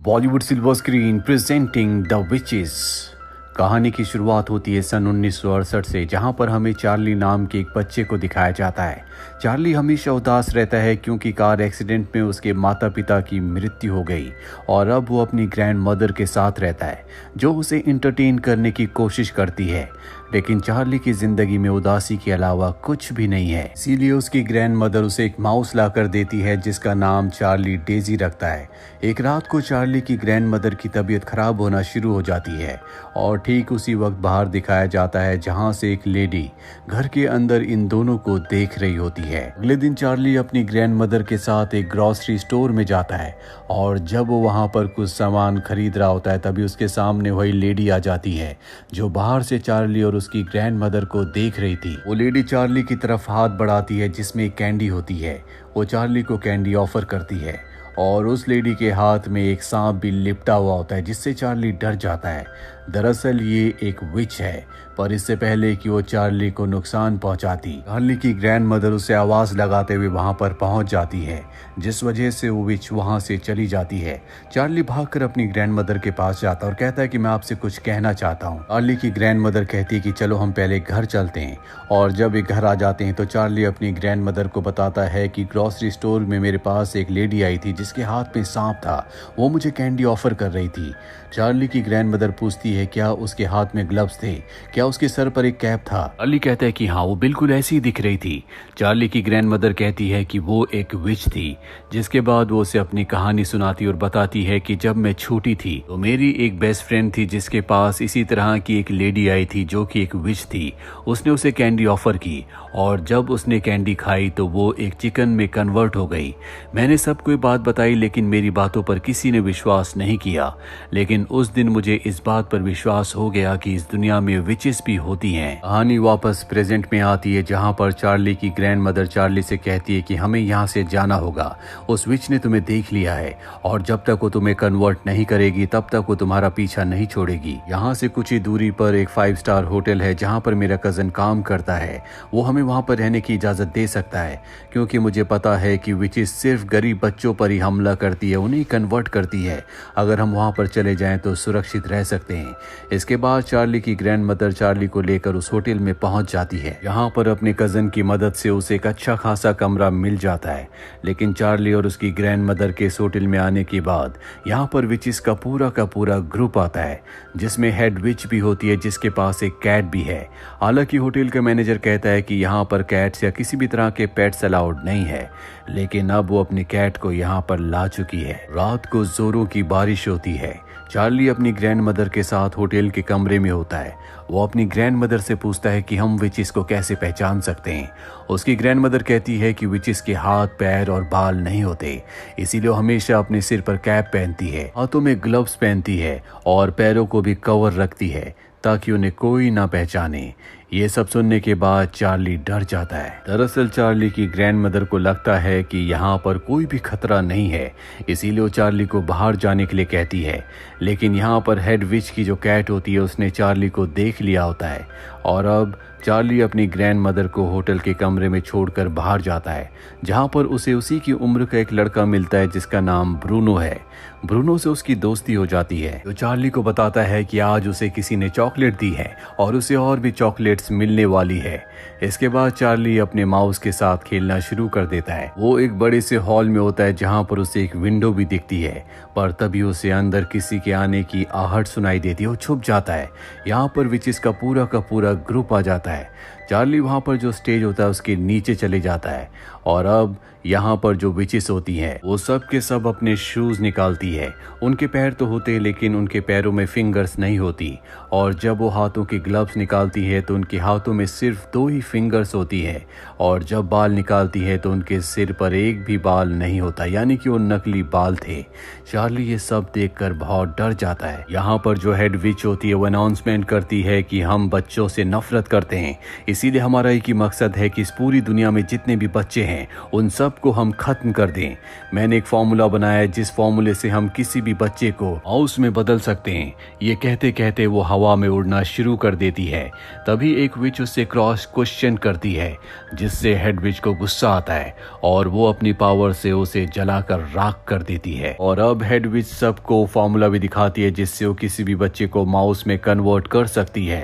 Bollywood silver screen presenting the witches. कहानी की शुरुआत होती है सन 1968 से, जहां पर हमें चार्ली नाम के एक बच्चे को दिखाया जाता है। चार्ली हमेशा उदास रहता है क्योंकि कार एक्सीडेंट में उसके माता पिता की मृत्यु हो गई और अब वो अपनी ग्रैंड मदर के साथ रहता है, जो उसे इंटरटेन करने की कोशिश करती है। लेकिन चार्ली की जिंदगी में उदासी के अलावा कुछ भी नहीं है, इसीलिए उसकी ग्रैंड मदर उसे एक माउस लाकर देती है जिसका नाम चार्ली डेजी रखता है। एक रात को चार्ली की ग्रैंड मदर की तबीयत खराब होना शुरू हो जाती है और ठीक उसी वक्त बाहर दिखाया जाता है जहां से एक लेडी घर के अंदर इन दोनों को देख रही होती है। अगले दिन चार्ली अपनी ग्रैंड मदर के साथ एक ग्रोसरी स्टोर में जाता है और जब वो वहां पर कुछ सामान खरीद रहा होता है तभी उसके सामने वही लेडी आ जाती है जो बाहर से चार्ली और उसकी ग्रैंड मदर को देख रही थी। वो लेडी चार्ली की तरफ हाथ बढ़ाती है जिसमें एक कैंडी होती है। वो चार्ली को कैंडी ऑफर करती है और उस लेडी के हाथ में एक सांप भी लिपटा हुआ होता है जिससे चार्ली डर जाता है। दरअसल ये एक विच है, पर इससे पहले कि वो चार्ली को नुकसान पहुंचाती, चार्ली की ग्रैंड मदर उसे आवाज लगाते हुए वहां पर पहुंच जाती है, जिस वजह से वो विच वहां से चली जाती है। चार्ली भागकर अपनी ग्रैंड मदर के पास जाता है और कहता है कि मैं आपसे कुछ कहना चाहता हूँ। चार्ली की ग्रैंड मदर कहती है कि चलो हम पहले घर चलते हैं। और जब एक घर आ जाते हैं तो चार्ली अपनी ग्रैंड मदर को बताता है कि ग्रोसरी स्टोर में मेरे पास एक लेडी आई थी जिसके हाथ में सांप था, वो मुझे कैंडी ऑफर कर रही थी। चार्ली की ग्रैंड मदर पूछती है क्या उसके हाथ में ग्लव्स थे, क्या उसके सर पर एक कैप था। चार्ली कहता है कि हाँ, वो बिल्कुल ऐसी ही दिख रही थी। चार्ली की ग्रैंड मदर कहती है कि वो एक विच थी, जिसके बाद वो उसे अपनी कहानी सुनाती और बताती है कि जब मैं छोटी थी तो मेरी एक बेस्ट फ्रेंड थी जिसके पास इसी तरह की एक लेडी आई थी जो कि एक विच थी। उसने उसे कैंडी ऑफर की और जब उसने कैंडी खाई तो वो एक चिकन में कन्वर्ट हो गई। मैंने सबको ये बात बताई लेकिन मेरी बातों पर किसी ने विश्वास नहीं किया, लेकिन उस दिन मुझे इस बात पर विश्वास हो गया कि इस दुनिया में विचेस भी होती हैं। कहानी वापस प्रेजेंट में आती है जहां पर चार्ली की ग्रैंड मदर चार्ली से कहती है कि हमें यहाँ से जाना होगा, उस विच ने तुम्हें देख लिया है और जब तक वो तुम्हें कन्वर्ट नहीं करेगी तब तक वो तुम्हारा पीछा नहीं छोड़ेगी। यहाँ से कुछ ही दूरी पर एक 5 स्टार होटल है जहाँ पर मेरा कजन काम करता है, वो हमें वहाँ पर रहने की इजाजत दे सकता है क्योंकि मुझे पता है कि विचेस सिर्फ गरीब बच्चों पर ही हमला करती है, उन्हें कन्वर्ट करती है। अगर हम वहाँ पर चले जाएं तो सुरक्षित रह सकते हैं। इसके बाद चार्ली की ग्रैंड मदर चार्ली को लेकर उस होटल में पहुंच जाती है। यहाँ पर अपने कजन की मदद से उसे एक अच्छा खासा कमरा मिल जाता है, लेकिन चार्ली और उसकी ग्रैंड मदर के इस होटल में आने के बाद यहाँ पर विचेस का पूरा ग्रुप आता है जिसमें हेड विच भी होती है जिसके पास एक कैट भी है। हालांकि होटल का मैनेजर कहता है कि यहाँ पर कैट्स या किसी भी तरह के पेट्स अलाउड नहीं है, लेकिन अब वो अपनी कैट को यहाँ पर ला चुकी है। रात को जोरों की बारिश होती है। चार्ली अपनी ग्रैंड मदर के साथ होटल के कमरे में होता है। वो अपनी ग्रैंड मदर से पूछता है कि हम विचेस को कैसे पहचान सकते हैं। उसकी ग्रैंड मदर कहती है कि विचेस के हाथ, पैर और बाल नहीं होते, इसीलिए वो हमेशा अपने सिर पर कैप पहनती है, हाथों में ग्लव्स पहनती है और पैरों को भी कवर रखती है ताकि उन्हें कोई ना पहचाने। ये सब सुनने के बाद चार्ली डर जाता है। दरअसल चार्ली की ग्रैंड मदर को लगता है कि यहाँ पर कोई भी खतरा नहीं है, इसीलिए वो चार्ली को बाहर जाने के लिए कहती है, लेकिन यहाँ पर हेड विच की जो कैट होती है उसने चार्ली को देख लिया होता है और अब चार्ली अपनी ग्रैंड मदर को होटल के कमरे में छोड़कर बाहर जाता है जहाँ पर उसे उसी की उम्र का एक लड़का मिलता है जिसका नाम ब्रूनो है। ब्रूनो से उसकी दोस्ती हो जाती है तो चार्ली को बताता है कि आज उसे किसी ने चॉकलेट दी है और उसे और भी चॉकलेट्स मिलने वाली है। इसके बाद चार्ली अपने माउस के साथ खेलना शुरू कर देता है। वो एक बड़े से हॉल में होता है जहाँ पर उसे एक विंडो भी दिखती है, पर तभी उसे अंदर किसी के आने की आहट सुनाई देती है। वो छुप जाता है। यहाँ पर विचेस का पूरा ग्रुप आ जाता है। चार्ली वहाँ पर जो स्टेज होता है उसके नीचे चले जाता है और अब यहाँ पर जो विचेस होती हैं वो सब के सब अपने शूज निकालती है। उनके पैर तो होते हैं लेकिन उनके पैरों में फिंगर्स नहीं होती, और जब वो हाथों के ग्लव्स निकालती है तो उनके हाथों में सिर्फ 2 ही फिंगर्स होती है, और जब बाल निकालती है तो उनके सिर पर एक भी बाल नहीं होता, यानी कि वो नकली बाल थे। चार्ली ये सब देखकर बहुत डर जाता है। यहाँ पर जो हेड विच होती है वो अनाउंसमेंट करती है कि हम बच्चों से नफरत करते हैं, इसीलिए हमारा एक ही मकसद है कि इस पूरी दुनिया में जितने भी बच्चे हैं उन सबको हम खत्म कर दें। मैंने एक फॉर्मूला बनाया है जिस फॉर्मूले से हम किसी भी बच्चे को माउस में बदल सकते हैं। ये कहते कहते वो हवा में उड़ना शुरू कर देती है। तभी एक विच उससे क्रॉस क्वेश्चन करती है, जिससे हेड विच को गुस्सा आता है और वो अपनी पावर से उसे जलाकर राख कर देती है। और अब हेड विच सबको फॉर्मूला भी दिखाती है जिससे वो किसी भी बच्चे को माउस में कन्वर्ट कर सकती है।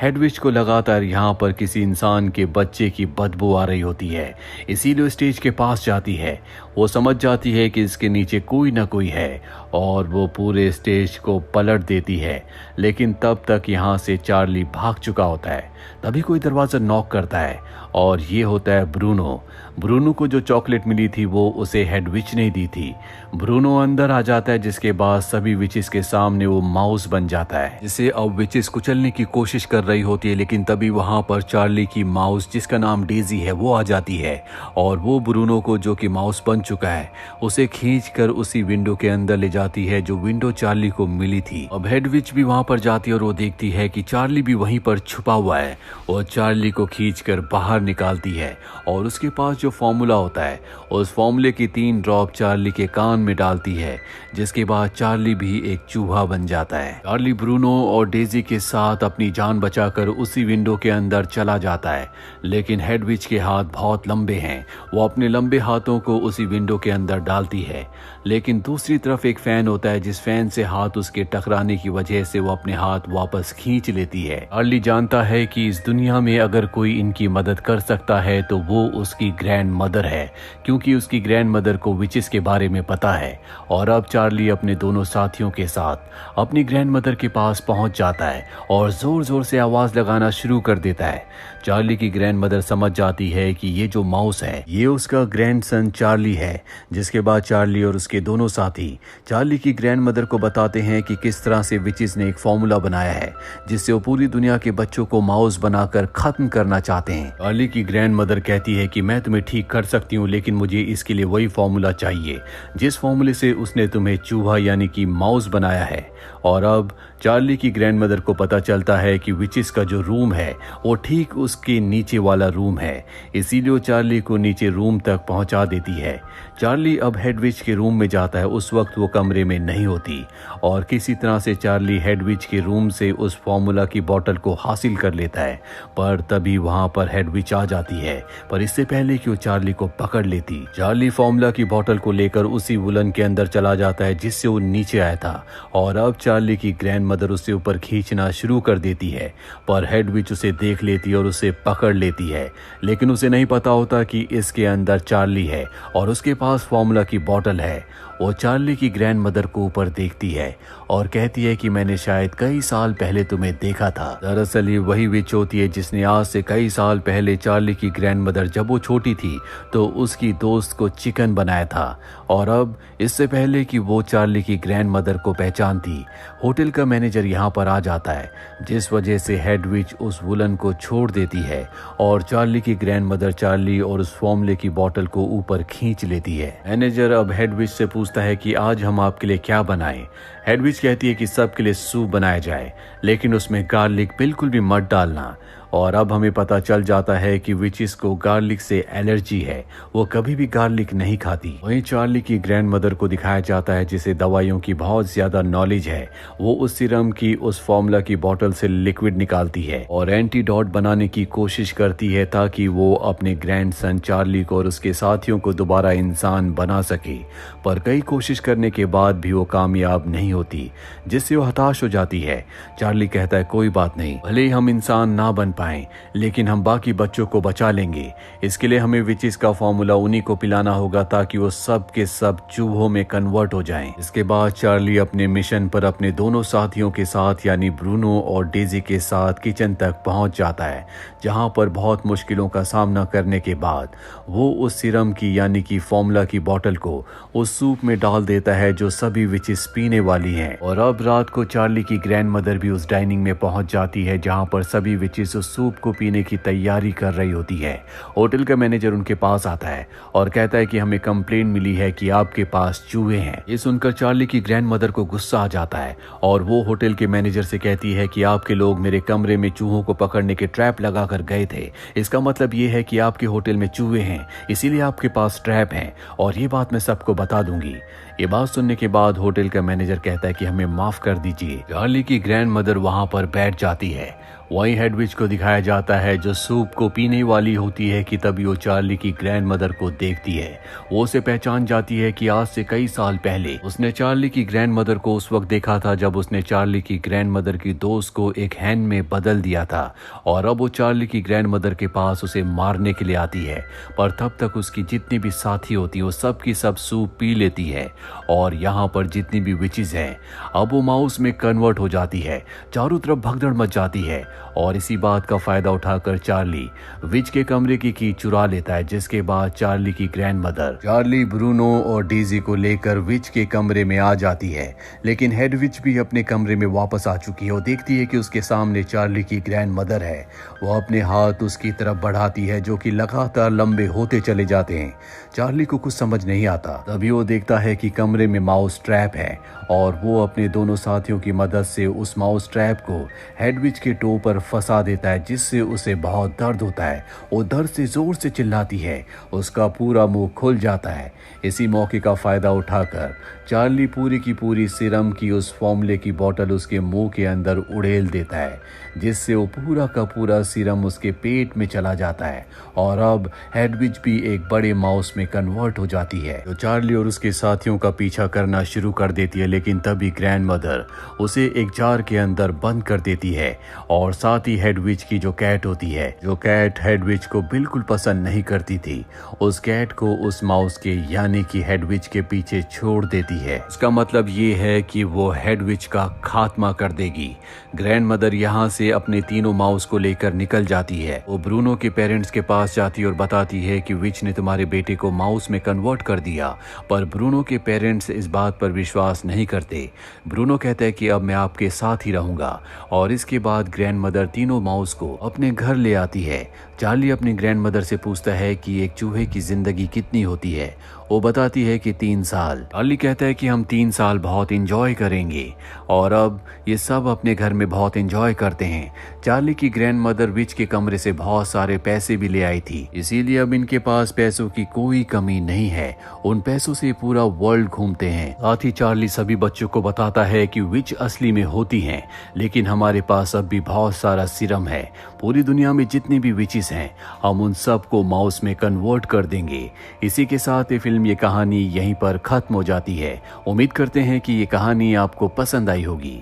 हेड विच को लगातार यहाँ पर किसी इंसान के बच्चे की बदबू आ रही होती है, इसीलिए वो स्टेज के पास जाती है। वो समझ जाती है कि इसके नीचे कोई ना कोई है और वो पूरे स्टेज को पलट देती है। लेकिन तब तक यहाँ से चार्ली भाग चुका होता है। तभी कोई दरवाज़ा नॉक करता है और ये होता है ब्रूनो। ब्रूनो को जो चॉकलेट मिली थी वो उसे हेड विच ने दी थी। ब्रूनो अंदर आ जाता है, जिसके बाद सभी विचेस के सामने वो माउस बन जाता है, जिसे अब विचेस कुचलने की कोशिश कर रही होती है। लेकिन तभी वहां पर चार्ली की माउस, जिसका नाम डेजी है, वो आ जाती है और वो ब्रूनो को, जो कि माउस बन चुका है, उसे खींचकर उसी विंडो के अंदर ले जाती है जो विंडो चार्ली को मिली थी। अब हेड विच भी वहां पर जाती है और वो देखती है कि चार्ली भी वहीं पर छुपा हुआ है और चार्ली को खींचकर बाहर निकालती है और उसके पास जो फॉर्मूला होता है उस फॉर्मूले की 3 ड्रॉप चार्ली के कान में डालती है, जिसके बाद चार्ली भी एक चूहा बन जाता है। चार्ली ब्रूनो और डेजी के साथ अपनी जान बचाकर उसी विंडो के अंदर चला जाता है, लेकिन हेड विच के हाथ बहुत लंबे हैं। वो अपने लंबे हाथों को उसी विंडो के अंदर डालती है, लेकिन दूसरी तरफ एक फैन होता है जिस फैन से हाथ उसके टकराने की वजह से वो अपने हाथ वापस खींच लेती है। चार्ली जानता है कि इस दुनिया में अगर कोई इनकी मदद कर सकता है तो वो उसकी ग्रैंड मदर है, क्योंकि उसकी ग्रैंड मदर को विचेस के बारे में पता है। और अब चार्ली अपने दोनों साथियों के साथ अपनी ग्रैंड मदर के पास पहुंच जाता है और जोर जोर से आवाज लगाना शुरू कर देता है। चार्ली की ग्रैंड मदर समझ जाती है कि ये जो माउस है ये उसका ग्रैंडसन चार्ली है, जिसके बाद चार्ली और उसके दोनों साथी चार्ली की ग्रैंड मदर को बताते हैं कि किस तरह से विचेस ने एक फॉर्मूला बनाया है जिससे वो पूरी दुनिया के बच्चों को माउस बनाकर खत्म करना चाहते हैं। चार्ली की ग्रैंड मदर कहती है कि मैं तुम्हें ठीक कर सकती हूँ, लेकिन मुझे इसके लिए वही फॉर्मूला चाहिए जिस फॉर्मूले से उसने तुम्हें चूहा यानी कि माउस बनाया है। और अब चार्ली की ग्रैंड मदर को पता चलता है कि विचेस का जो रूम है वो ठीक उसके नीचे वाला रूम है, इसीलिए वो चार्ली को नीचे रूम तक पहुंचा देती है। चार्ली अब हेड विच के रूम में जाता है। उस वक्त वो कमरे में नहीं होती और किसी तरह से चार्ली हेड विच के रूम से उस फॉर्मूला की बोतल को हासिल कर लेता है, पर तभी वहां पर हेड विच आ जाती है, पर इससे पहले कि वो चार्ली को पकड़ लेती। चार्ली फॉर्मूला की बोतल को लेकर उसी वुलन के अंदर चला जाता है जिससे वो नीचे आया था और अब चार्ली की ग्रैंड मदर उसे ऊपर खींचना शुरू कर देती है, पर हेड विच उसे देख लेती और उसे पकड़ लेती है। लेकिन उसे नहीं पता होता कि इसके अंदर चार्ली है और उसके पास फॉर्मूला की बोतल है। वो चार्ली की ग्रैंड मदर को ऊपर देखती है और कहती है कि मैंने शायद कई साल पहले तुम्हें देखा था। दरअसल ये वही विच होती है जिसने आज से कई साल पहले चार्ली की ग्रैंड मदर जब वो छोटी थी तो उसकी दोस्त को चिकन बनाया था। और अब इससे पहले कि वो चार्ली की ग्रैंड मदर को पहचानती, होटल का मैनेजर यहाँ पर आ जाता है, जिस वजह से हेड विच उस वुलन को छोड़ देती है और चार्ली की ग्रैंड मदर चार्ली और उस फॉर्मूले की बोतल को ऊपर खींच लेती है। मैनेजर अब हेड विच से पूछता है कि आज हम आपके लिए क्या बनाएं। हेड विच कहती है कि सबके लिए सूप बनाया जाए, लेकिन उसमें गार्लिक बिल्कुल भी मत डालना। और अब हमें पता चल जाता है कि विचेस को गार्लिक से एलर्जी है, वो कभी भी गार्लिक नहीं खाती। वहीं चार्ली की ग्रैंड मदर को दिखाया जाता है जिसे दवाइयों की बहुत ज्यादा नॉलेज है। वो उस सीरम की उस फॉर्मूला की बोतल से लिक्विड निकालती है और एंटीडोट बनाने की कोशिश करती है ताकि वो अपने ग्रैंडसन चार्ली को और उसके साथियों को दोबारा इंसान बना सके, पर कई कोशिश करने के बाद भी वो कामयाब नहीं होती, जिससे वो हताश हो जाती है। चार्ली कहता है कोई बात नहीं, भले ही हम इंसान ना बन पाएं, लेकिन हम बाकी बच्चों को बचा लेंगे। इसके लिए हमें विचेस का फॉर्मूला उन्हीं को पिलाना होगा ताकि वो सब के सब चूहों में कन्वर्ट हो जाएं। इसके बाद चार्ली अपने मिशन पर अपने दोनों साथियों के साथ यानी ब्रूनो और डेजी के साथ किचन तक पहुंच जाता है, जहां पर बहुत मुश्किलों का सामना करने के बाद वो उस सीरम की यानी कि फॉर्मूला की बोतल को उस सूप में डाल देता है जो सभी विचेस पीने वाली हैं। और अब रात को चार्ली की ग्रैंड मदर भी उस डाइनिंग में पहुंच जाती है जहां पर सभी विचेस उस सूप को पीने की तैयारी कर रही होती है। होटल का मैनेजर उनके पास आता है और कहता है कि हमें कंप्लेंट मिली है कि आपके पास चूहे हैं। ये सुनकर चार्ली की ग्रैंडमदर को गुस्सा आ जाता है और वो होटल के मैनेजर से कहती है कि आपके लोग मेरे कमरे में चूहों को पकड़ने के ट्रैप लगाकर गए थे। इसका मतलब ये है कि आपके होटल में चूहे हैं, इसीलिए आपके पास ट्रैप हैं और ये बात मैं सबको बता दूंगी। ये बात सुनने के बाद होटल का मैनेजर कहता है कि हमें माफ कर दीजिए। चार्ली की ग्रैंडमदर वहां पर बैठ जाती है। वहीं हेडविच को दिखाया जाता है जो सूप को पीने वाली होती है कि तभी वो चार्ली की ग्रैंडमदर को देखती है। वो उसे पहचान जाती है कि आज से कई साल पहले उसने चार्ली की ग्रैंडमदर को उस वक्त देखा था जब उसने चार्ली की ग्रैंडमदर की दोस्त को एक हैन में बदल दिया था और अब वो चार्ली की ग्रैंडमदर के पास उसे मारने के लिए आती है। पर तब तक उसकी जितनी भी साथी होती है वो सब की सब सूप पी लेती है और यहाँ पर जितनी भी विचेस हैं अब वो माउस में कन्वर्ट हो जाती है। चारों तरफ भगदड़ मच जाती है और इसी बात का फायदा उठाकर चार्ली विच के कमरे की चुरा लेता है, जिसके बाद चार्ली की ग्रैंडमदर चार्ली, ब्रूनो और डेजी को लेकर विच के कमरे में आ जाती है। लेकिन हेडविच भी अपने कमरे में वापस आ चुकी है। वो देखती है कि उसके सामने चार्ली की ग्रैंडमदर है। वो अपने हाथ उसकी तरफ बढ़ाती है जो कि लगातार लंबे होते चले जाते हैं। चार्ली को कुछ समझ नहीं आता। तभी वो देखता है कि कमरे में माउस ट्रैप है और वो अपने दोनों साथियों की मदद से उस माउस ट्रैप को हेडविच के टो पर फंसा देता है, जिससे उसे बहुत दर्द होता है। वो दर्द से जोर से चिल्लाती है, उसका पूरा मुंह खुल जाता है। इसी मौके का फायदा उठाकर चार्ली पूरी की पूरी सीरम की उस फॉर्मूले की बोतल उसके मुंह के अंदर उड़ेल देता है, जिससे वो पूरा का पूरा सीरम उसके पेट में चला जाता है और अब हेडविच भी एक बड़े माउस में कन्वर्ट हो जाती है जो चार्ली और उसके साथियों का पीछा करना शुरू कर देती है। लेकिन तभी ग्रैंडमदर उसे एक जार के अंदर बंद कर देती है और साथ ही हेडविच की जो कैट होती है, जो कैट हेडविच को बिल्कुल पसंद नहीं करती थी, उस कैट को उस माउस के यानी कि हेडविच के पीछे छोड़ देती है। इसका मतलब ये है कि वो हेडविच का खात्मा कर देगी। ग्रैंडमदर यहाँ से अपने तीनों माउस को लेकर निकल जाती है। वो ब्रूनो के पेरेंट्स के पास जाती है और बताती है कि विच ने तुम्हारे बेटे को माउस में कन्वर्ट कर दिया। पर ब्रूनो के पेरेंट्स इस बात पर विश्वास नहीं करते। ब्रूनो कहता है कि अब मैं आपके साथ ही रहूंगा और इसके बाद ग्रैंडमदर तीनों माउस को अपने घर ले आती है। चार्ली अपनी ग्रैंडमदर से पूछता है कि एक चूहे की जिंदगी कितनी होती है। वो बताती है कि 3 साल। चार्ली कहता है कि हम 3 साल बहुत एंजॉय करेंगे और अब ये सब अपने घर में बहुत एंजॉय करते हैं। चार्ली की ग्रैंडमदर विच के कमरे से बहुत सारे पैसे भी ले आई थी, इसीलिए अब इनके पास पैसों की कोई कमी नहीं है। उन पैसों से पूरा वर्ल्ड घूमते हैं। साथ ही चार्ली सभी बच्चों को बताता है कि विच असली में होती हैं, लेकिन हमारे पास अब भी बहुत सारा सीरम है। पूरी दुनिया में जितनी भी विचेस हैं हम उन सब को माउस में कन्वर्ट कर देंगे। इसी के साथ ये कहानी यहीं पर खत्म हो जाती है। उम्मीद करते हैं कि ये कहानी आपको पसंद आई होगी।